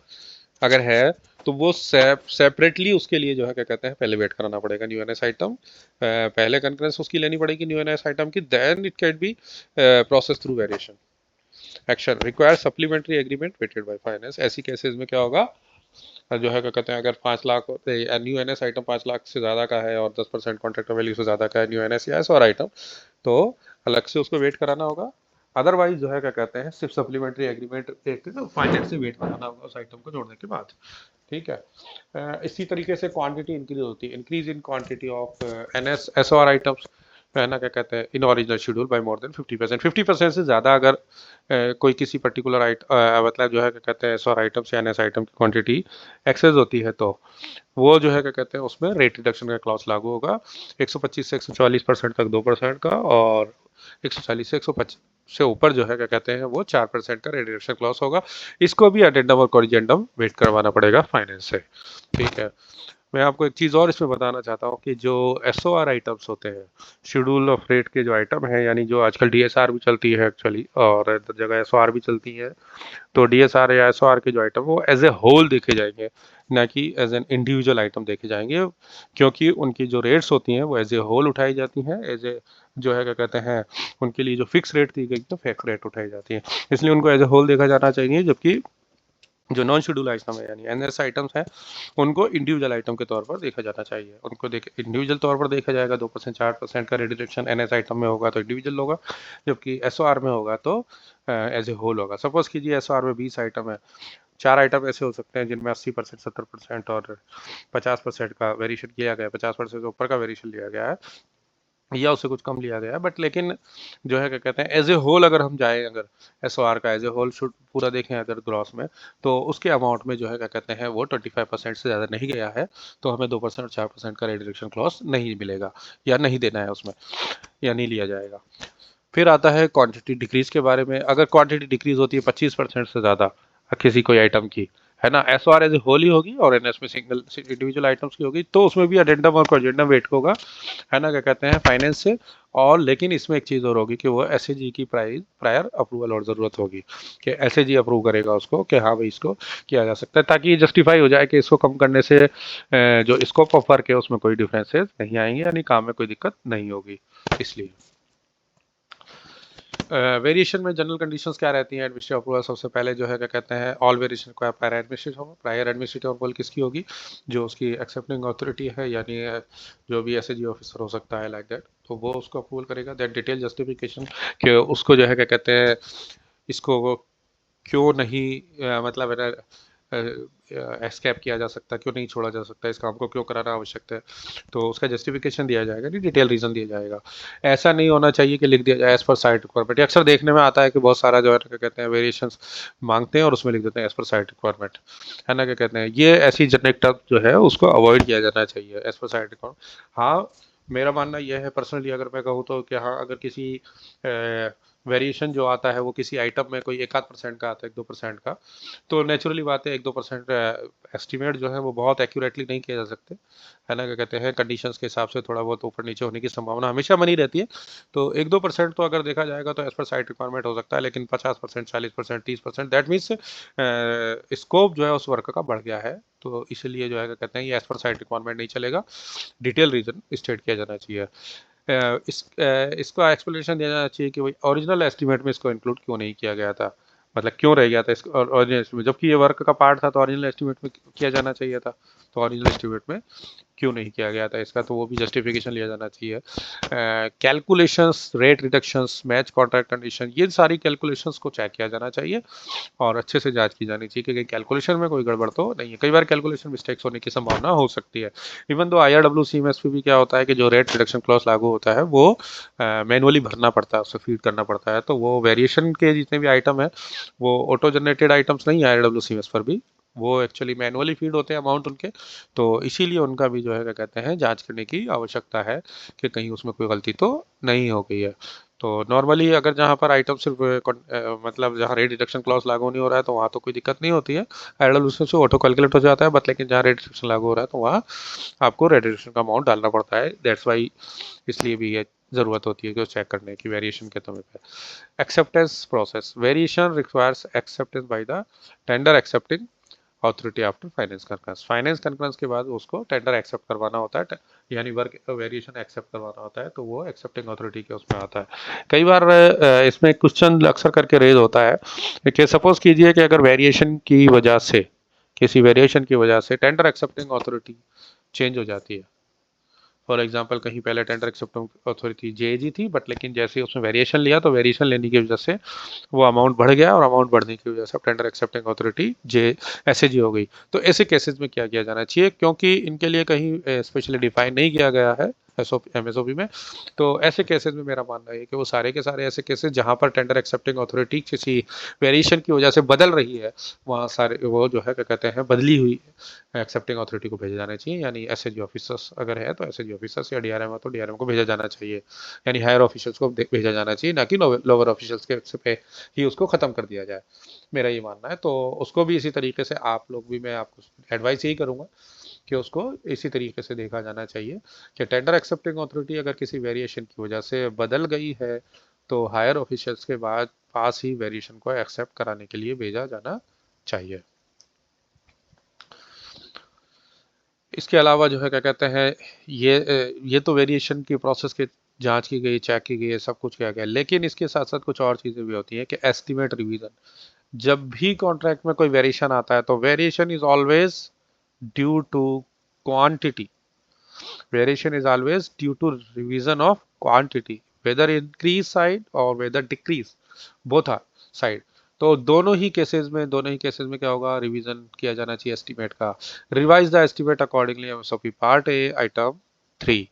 A: अगर है तो वो सेपरेटली उसके लिए जो है क्या कहते हैं पहले वेट कराना पड़ेगा न्यू एनएस आइटम, पहले कंकरेंस उसकी लेनी पड़ेगी न्यू एनएस आइटम की, then it can be process through variation. Action require supplementary agreement vetted by finance, ऐसी केसेस में क्या होगा, जो है क्या कहते हैं, अगर 5 lakh new NS item 5 lakh से ज़्यादा का है और 10% कॉन्ट्रैक्ट वैल्यू से ज़्यादा का है न्यू एनएस या एस और आइटम, तो अलग से उसको वेट कराना होगा। अदरवाइज जो है क्या कहते हैं सिर्फ सप्लीमेंट्री एग्रीमेंट फाइनेंस से वेट कराना होगा उस आइटम को जोड़ने के बाद। ठीक है। इसी तरीके से क्वांटिटी इंक्रीज होती है, increase in quantity of NS S और आइटम्स, है ना क्या कहते हैं, in original schedule by more than 50%। 50% से ज़्यादा अगर कोई किसी पर्टिकुलर मतलब जो है क्या कहते हैं एस और आइटम्स या एनएस आइटम की क्वांटिटी एक्सेस होती है तो वो जो है क्या कहते हैं उसमें रेट रिडक्शन का क्लॉज लागू होगा। 125 से 144% तक 2% का, और 140 से 125 से ऊपर जो है क्या कहते हैं वो 4% का रेट रिडक्शन क्लॉज होगा। इसको भी अडेंडम और कोरिजेंडम वेट करवाना पड़ेगा फाइनेंस से। ठीक है। मैं आपको एक चीज़ और इसमें बताना चाहता हूँ कि जो एसओआर आइटम्स होते हैं, शेड्यूल ऑफ रेट के जो आइटम है, यानी जो आजकल डीएसआर भी चलती है एक्चुअली और जगह एसओआर भी चलती है, तो डीएसआर या एसओआर के जो आइटम वो एज ए होल देखे जाएंगे, ना कि एज एन इंडिविजुअल आइटम देखे जाएंगे, क्योंकि उनकी जो रेट्स होती हैं वो एज ए होल उठाई जाती हैं, एज ए जो है क्या कहते हैं उनके लिए जो फिक्स रेट दी गई तो फिक्स रेट उठाई जाती है, इसलिए उनको एज ए होल देखा जाना चाहिए। जबकि जो नॉन शेड्यूल आइटम है यानी एनएस आइटम्स हैं उनको इंडिविजुअल आइटम के तौर पर देखा जाना चाहिए, उनको देख इंडिविजुअल तौर पर देखा जाएगा। 2% 4% का रेट रिडक्शन एनएस आइटम में होगा तो इंडिविजुअल होगा, जबकि एसओआर में होगा तो एज ए होल होगा। सपोज कीजिए एसओआर में 20 आइटम है, 4 आइटम ऐसे हो सकते हैं जिनमें 80%, 70% और 50% का वेरिएशन किया गया है, 50% से ऊपर का वेरिएशन लिया गया है या उससे कुछ कम लिया गया है, बट लेकिन जो है क्या कहते हैं एज ए होल अगर हम जाएं, अगर एसओआर का एज ए होल शुड पूरा देखें अगर ग्रॉस में, तो उसके अमाउंट में जो है क्या कहते हैं वो 25% से ज़्यादा नहीं गया है तो हमें 2% और 4% का रेट रिडक्शन क्लॉज नहीं मिलेगा या नहीं देना है उसमें, या नहीं लिया जाएगा। फिर आता है क्वांटिटी डिक्रीज के बारे में। अगर क्वांटिटी डिक्रीज होती है 25% से ज़्यादा किसी कोई आइटम की, है ना, S R as a whole ही होगी और एनएस में सिंगल इंडिविजुअल आइटम्स की होगी, तो उसमें भी अडेंडम और कोजेंडम वेट होगा, है ना क्या कहते हैं फाइनेंस से। और लेकिन इसमें एक चीज़ और होगी कि वो एसएजी की प्रायर अप्रूवल और ज़रूरत होगी कि एसएजी अप्रूव करेगा उसको कि हाँ भाई इसको किया जा सकता है, ताकि ये जस्टिफाई हो जाए कि इसको कम करने से जो स्कोप ऑफ वर्क है उसमें कोई डिफरेंसेस नहीं आएंगे, यानी काम में कोई दिक्कत नहीं होगी। इसलिए वेरिएशन में जनरल कंडीशंस क्या रहती हैं एडमिनिस्ट्रेटिव अप्रूवल? सबसे पहले जो है क्या कहते हैं ऑल वेरिएशन को प्रायर एडमिनिस्ट्रेटिव होगा। प्रायर एडमिनिस्ट्रेटिव अप्रूवल किसकी होगी? जो उसकी एक्सेप्टिंग अथॉरिटी है, यानी जो भी एसएजी ऑफिसर हो सकता है लाइक दैट, तो वो उसको अप्रूवल करेगा। दैट डिटेल जस्टिफिकेशन कि उसको जो है क्या कहते हैं इसको क्यों नहीं मतलब है एस्केप किया जा सकता, क्यों नहीं छोड़ा जा सकता, इस काम को क्यों कराना आवश्यक है, तो उसका जस्टिफिकेशन दिया जाएगा, नहीं डिटेल रीजन दिया जाएगा। ऐसा नहीं होना चाहिए कि लिख दिया जाए एज पर साइट रिक्वायरमेंट। अक्सर देखने में आता है कि बहुत सारा जो है क्या कहते हैं वेरिएशंस मांगते हैं और उसमें लिख देते हैं एज पर साइट रिक्वायरमेंट, है ना क्या कहते हैं, ये ऐसी जनरिक टर्म जो है उसको अवॉइड किया जाना चाहिए एज पर साइट रिक्वायरमेंट। हाँ, मेरा मानना यह है पर्सनली, अगर मैं कहूँ तो कि हाँ, अगर किसी वेरिएशन जो आता है वो किसी आइटम में कोई 1-8% का आता है, 1-2% का, तो नेचुरली बात है 1-2% एस्टिमेट जो है वो बहुत एक्यूरेटली नहीं किए जा सकते, है ना, क्या कहते हैं, कंडीशंस के हिसाब से थोड़ा बहुत ऊपर नीचे होने की संभावना हमेशा बनी रहती है। तो 1-2% तो अगर देखा जाएगा तो एज पर साइट रिक्वायरमेंट हो सकता है, लेकिन 50%, 40%, 30%, दैट मीन्स स्कोप जो है उस वर्क का बढ़ गया है। तो इसलिए जो है क्या कहते हैं, ये एज पर साइट रिक्वायरमेंट नहीं चलेगा, डिटेल रीजन स्टेट किया जाना चाहिए। इसका एक्सप्लेनेशन दिया जाना चाहिए कि भाई ओरिजिनल एस्टीमेट में इसको इंक्लूड क्यों नहीं किया गया था, मतलब क्यों रह गया था इसको ओरिजिनल एस्टीमेट, जबकि ये वर्क का पार्ट था तो ओरिजिनल एस्टीमेट में किया जाना चाहिए था, तो ओरिजिनल एस्टीमेट में क्यों नहीं किया गया था इसका, तो वो भी जस्टिफिकेशन लिया जाना चाहिए। Calculations, rate reductions, match contract condition, ये सारी कैलकुलेशंस को चेक किया जाना चाहिए और अच्छे से जांच की जानी चाहिए कि कैलकुलेशन में कोई गड़बड़ तो नहीं है। कई बार कैलकुलेशन मिस्टेक्स होने की संभावना हो सकती है। इवन दो IRWC में भी क्या होता है कि जो रेट रिडक्शन क्लॉज लागू होता है वो मैनुअली भरना पड़ता है, उससे फीड करना पड़ता है, तो वो वेरिएशन के जितने भी आइटम है वो ऑटो जनरेटेड आइटम्स नहीं है IRWC पर भी, वो एक्चुअली मैनुअली फीड होते हैं अमाउंट उनके, तो इसीलिए उनका भी जो है क्या कहते हैं जांच करने की आवश्यकता है कि कहीं उसमें कोई गलती तो नहीं हो गई है। तो नॉर्मली अगर जहाँ पर आइटम सिर्फ मतलब जहाँ रेट रिडक्शन क्लॉज लागू नहीं हो रहा है तो वहाँ तो कोई दिक्कत नहीं होती है, IRWC से ऑटो कैलकुलेट हो जाता है, बट लेकिन जहाँ रेट रिडक्शन लागू हो रहा है तो वहाँ आपको रेट रिडक्शन का अमाउंट डालना पड़ता है, दैट्स वाई, इसलिए भी ये ज़रूरत होती है कि चेक करने की वेरिएशन के समय पे। Acceptance process, variation requires acceptance by the tender accepting authority after finance conference, finance conference के बाद उसको टेंडर एक्सेप्ट करवाना होता है, यानी वर्क वेरिएशन एक्सेप्ट करवाना होता है, तो वो एक्सेप्टिंग अथॉरिटी के उसमें आता है। कई बार इसमें क्वेश्चन अक्सर करके रेज होता है कि सपोज कीजिए कि अगर वेरिएशन की वजह से, किसी वेरिएशन की वजह से टेंडर एक्सेप्टिंग अथॉरिटी चेंज हो जाती है, फॉर एग्जांपल कहीं पहले टेंडर एक्सेप्टिंग अथॉरिटी JAG थी, बट लेकिन जैसे ही उसमें वेरिएशन लिया तो वेरिएशन लेने की वजह से वो अमाउंट बढ़ गया और अमाउंट बढ़ने की वजह से अब टेंडर एक्सेप्टिंग अथॉरिटी SAG हो गई। तो ऐसे केसेस में क्या किया जाना चाहिए, क्योंकि इनके लिए कहीं स्पेशली डिफाइन नहीं किया गया है MSOP में, तो ऐसे केसेस में मेरा मानना है कि वो सारे के सारे ऐसे केसेस जहां पर टेंडर एक्सेप्टिंग अथॉरिटी किसी वेरिएशन की वजह से बदल रही है, वहाँ सारे वो जो है क्या कहते हैं बदली हुई एक्सेप्टिंग अथॉरिटी को भेजे जाने चाहिए, यानी SAG ऑफिसर्स अगर है तो SAG ऑफिसर्स, या DRM है तो DRM को भेजा जाना चाहिए, यानी हायर ऑफिशियल्स को भेजा जाना चाहिए, ना कि लोअर ऑफिशियल्स के पे ही उसको ख़त्म कर दिया जाए, मेरा ये मानना है। तो उसको भी इसी तरीके से आप लोग भी, मैं आपको एडवाइस यही करूँगा कि उसको इसी तरीके से देखा जाना चाहिए कि टेंडर एक्सेप्टिंग अथॉरिटी अगर किसी वेरिएशन की वजह से बदल गई है तो हायर ऑफिशियल्स के बाद पास ही वेरिएशन को एक्सेप्ट कराने के लिए भेजा जाना चाहिए। इसके अलावा जो है क्या कहते हैं, ये तो वेरिएशन की प्रोसेस की जांच की गई, चेक की गई, सब कुछ किया गया, लेकिन इसके साथ साथ कुछ और चीज़ें भी होती हैं कि एस्टिमेट रिवीजन, जब भी कॉन्ट्रैक्ट में कोई वेरिएशन आता है तो variation is always due to quantity, variation is always due to revision of quantity, whether increase side or whether decrease, both are side। तो दोनों ही केसेस में क्या होगा, रिवीजन किया जाना चाहिए एस्टीमेट का, revise the estimate accordingly MSOP part A item 3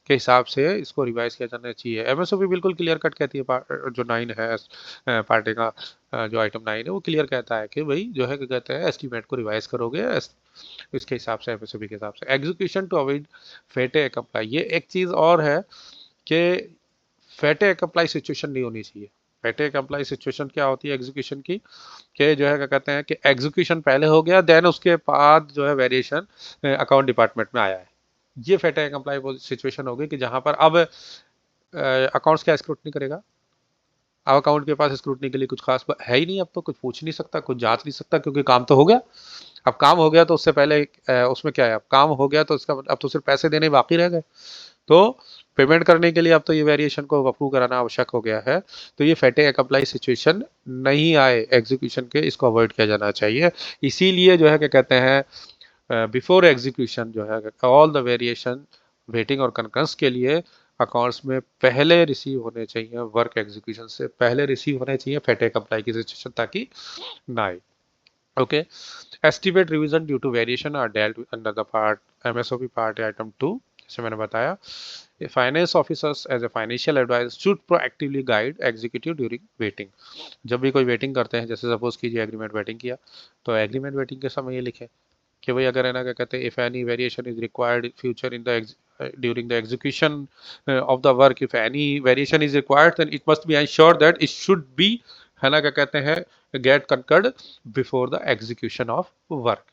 A: के हिसाब से इसको रिवाइज किया जाना चाहिए। MSOP बिल्कुल क्लियर कट कहती है, जो 9 है पार्टी का, जो आइटम 9 है वो क्लियर कहता है कि भाई जो है क्या कहते हैं एस्टीमेट को रिवाइज करोगे इसके हिसाब से, MSOP के हिसाब से। एग्जीक्यूशन टू अवॉइड फेटे अप्लाई, ये एक चीज़ और है कि फेटे अप्लाई सिचुएशन नहीं होनी चाहिए। फेटे अप्लाई सिचुएशन क्या होती है एग्जीक्यूशन की, कि जो है क्या कहते हैं कि एग्जीक्यूशन पहले हो गया, देन उसके बाद जो है वेरिएशन अकाउंट डिपार्टमेंट में आया है, ये फेटे अप्लाई सिचुएशन होगी कि जहां पर अब अकाउंट्स क्या स्क्रूटनी करेगा, अब अकाउंट के पास स्क्रूटनी के लिए कुछ खास है ही नहीं, अब तो कुछ पूछ नहीं सकता, कुछ जांच नहीं सकता, क्योंकि काम तो हो गया। अब काम हो गया तो उससे पहले उसमें क्या है, अब काम हो गया तो इसका अब तो सिर्फ पैसे देने बाकी रह गए, तो पेमेंट करने के लिए अब तो ये वेरिएशन को अप्रूव कराना आवश्यक हो गया है। तो ये फेटे अप्लाई सिचुएशन नहीं आए एग्जीक्यूशन के, इसको अवॉइड किया जाना चाहिए। इसीलिए जो है क्या कहते हैं बिफोर एग्जीक्यूशन जो है ऑल द वेरिएशन वेटिंग और कंकरेंस के लिए अकाउंट्स में पहले रिसीव होने चाहिए, वर्क एग्जीक्यूशन से पहले रिसीव होने चाहिए फेटे अप्लाई की सिचुएशन, ताकि ना आए। Okay, estimate revision due to variation are dealt with under the part MSOP part item 2, जैसे मैंने बताया। Finance officers as a financial advice should proactively guide executive during vetting, जब भी कोई वेटिंग करते हैं, जैसे सपोज कीजिए एग्रीमेंट वेटिंग किया, तो एग्रीमेंट वेटिंग के समय ये लिखे कि भाई अगर है ना क्या कहते हैं, if any variation is required future in the during the execution of the work, if any variation is required, then it must be ensured that it should be, है ना, क्या कहते हैं, get concurred before the execution of work.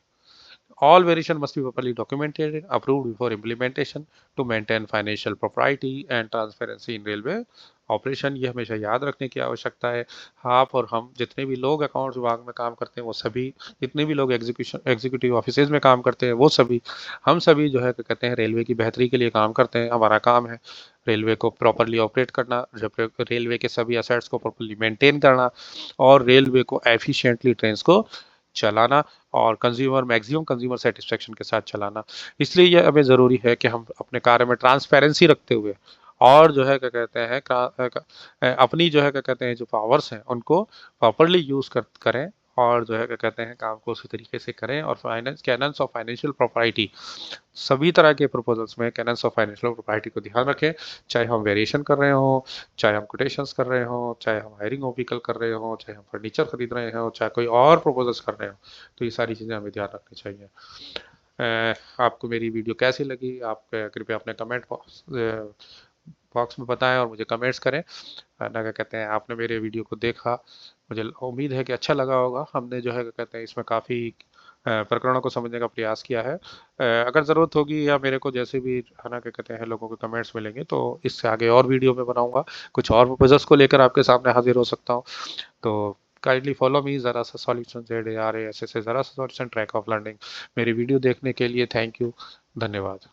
A: All variation must be properly documented and approved before implementation to maintain financial propriety and transparency in railway operation. ये हमेशा याद रखने की आवश्यकता है. आप और हम जितने भी लोग अकाउंट्स विभाग में काम करते हैं वो सभी, जितने भी लोग एग्जीक्यूटिव ऑफिसेज में काम करते हैं वो सभी, हम सभी जो है क्या कहते हैं रेलवे की बेहतरी के लिए काम करते हैं. हमारा काम है रेलवे को प्रॉपरली ऑपरेट करना, रेलवे के सभी असेट्स को प्रॉपरली मेंटेन करना और रेलवे को एफिशिएंटली ट्रेन्स को चलाना और मैक्सिमम कंज्यूमर सेटिस्फेक्शन के साथ चलाना. इसलिए यह हमें ज़रूरी है कि हम अपने कार्य में ट्रांसपेरेंसी रखते हुए और जो है क्या कहते हैं अपनी जो है क्या कहते हैं जो पावर्स हैं उनको प्रॉपरली यूज़ करें और जो है क्या कहते हैं काम को उसी तरीके से करें. और कैनन्स ऑफ फाइनेंशियल प्रॉपर्टी, सभी तरह के प्रपोजल्स में कैनन्स ऑफ फाइनेंशियल प्रॉपर्टी को ध्यान रखें. चाहे हम वेरिएशन कर रहे हों, चाहे हम कोटेशंस कर रहे हों, चाहे हम हायरिंग ऑफ व्हीकल कर रहे हों, चाहे हम फर्नीचर खरीद रहे हों, चाहे कोई और प्रपोजल्स कर रहे हों, तो ये सारी चीज़ें हमें ध्यान रखनी चाहिए. आपको मेरी वीडियो कैसी लगी, आप कृपया अपने कमेंट बॉक्स में बताएं और मुझे कमेंट्स करें. ना क्या कहते हैं आपने मेरे वीडियो को देखा, मुझे उम्मीद है कि अच्छा लगा होगा. हमने जो है क्या कहते हैं इसमें काफ़ी प्रकरणों को समझने का प्रयास किया है. अगर ज़रूरत होगी या मेरे को जैसे भी, है ना क्या कहते हैं, लोगों के कमेंट्स मिलेंगे तो इससे आगे और वीडियो में बनाऊंगा, कुछ और प्रपोजल्स को लेकर आपके सामने हाजिर हो सकता हूँ. तो काइंडली फॉलो मी ज़रा सा सॉल्यूशन ZARASS ज़रा सा सॉल्यूशन ट्रैक ऑफ लर्निंग. मेरी वीडियो देखने के लिए थैंक यू, धन्यवाद.